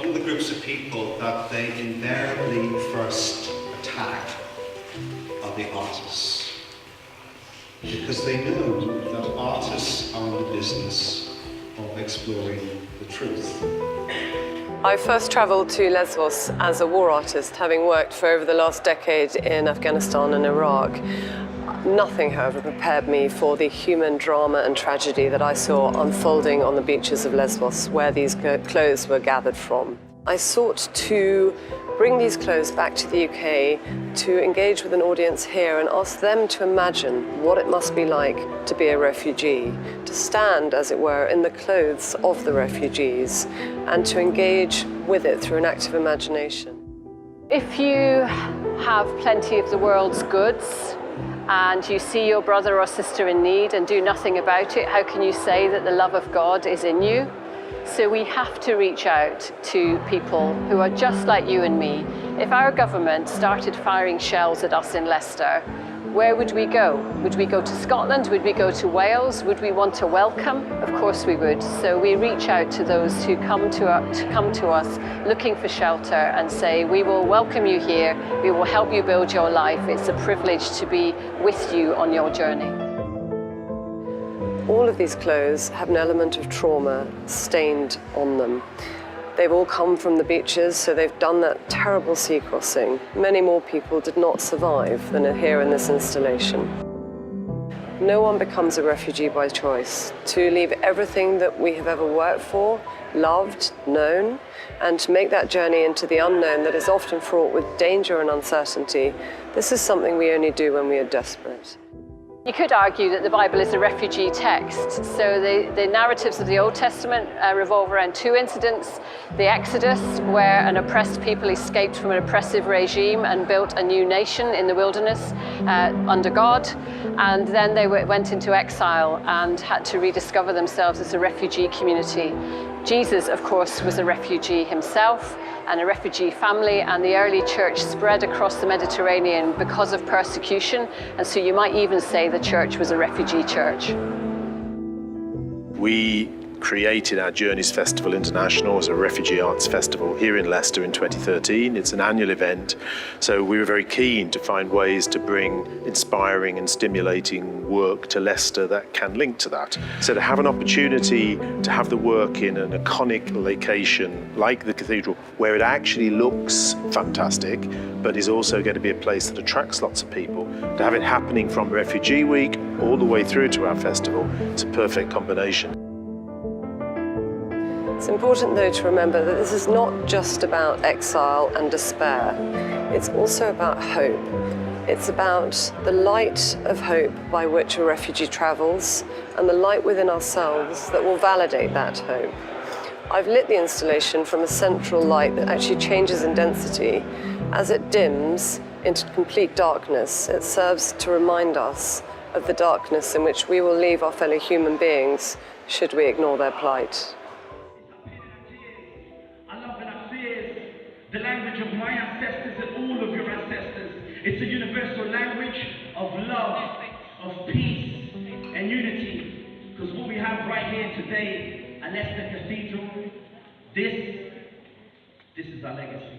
one of the groups of people that they invariably first attack are the artists. Because they know that artists are in the business of exploring the truth. I first travelled to Lesbos as a war artist, having worked for over the last decade in Afghanistan and Iraq. Nothing, however, prepared me for the human drama and tragedy that I saw unfolding on the beaches of Lesbos, where these clothes were gathered from. I sought to bring these clothes back to the UK, to engage with an audience here and ask them to imagine what it must be like to be a refugee, to stand, as it were, in the clothes of the refugees, and to engage with it through an active imagination. If you have plenty of the world's goods, and you see your brother or sister in need and do nothing about it, how can you say that the love of God is in you? So we have to reach out to people who are just like you and me. If our government started firing shells at us in Leicester, where would we go? Would we go to Scotland? Would we go to Wales? Would we want a welcome? Of course we would. So we reach out to those who come to us looking for shelter and say, we will welcome you here. We will help you build your life. It's a privilege to be with you on your journey. All of these clothes have an element of trauma stained on them. They've all come from the beaches, so they've done that terrible sea crossing. Many more people did not survive than are here in this installation. No one becomes a refugee by choice. To leave everything that we have ever worked for, loved, known, and to make that journey into the unknown that is often fraught with danger and uncertainty, this is something we only do when we are desperate. You could argue that the Bible is a refugee text. So the narratives of the Old Testament revolve around two incidents. The Exodus, where an oppressed people escaped from an oppressive regime and built a new nation in the wilderness under God. And then they went into exile and had to rediscover themselves as a refugee community. Jesus, of course, was a refugee himself and a refugee family, and the early church spread across the Mediterranean because of persecution, and so you might even say the church was a refugee church. We created our Journeys Festival International as a refugee arts festival here in Leicester in 2013. It's an annual event, so we were very keen to find ways to bring inspiring and stimulating work to Leicester that can link to that. So to have an opportunity to have the work in an iconic location like the cathedral, where it actually looks fantastic, but is also going to be a place that attracts lots of people, to have it happening from Refugee Week all the way through to our festival, it's a perfect combination. It's important, though, to remember that this is not just about exile and despair. It's also about hope. It's about the light of hope by which a refugee travels and the light within ourselves that will validate that hope. I've lit the installation from a central light that actually changes in density. As it dims into complete darkness, it serves to remind us of the darkness in which we will leave our fellow human beings should we ignore their plight. The language of my ancestors and all of your ancestors. It's a universal language of love, of peace and unity. Because what we have right here today at Leicester Cathedral, this is our legacy.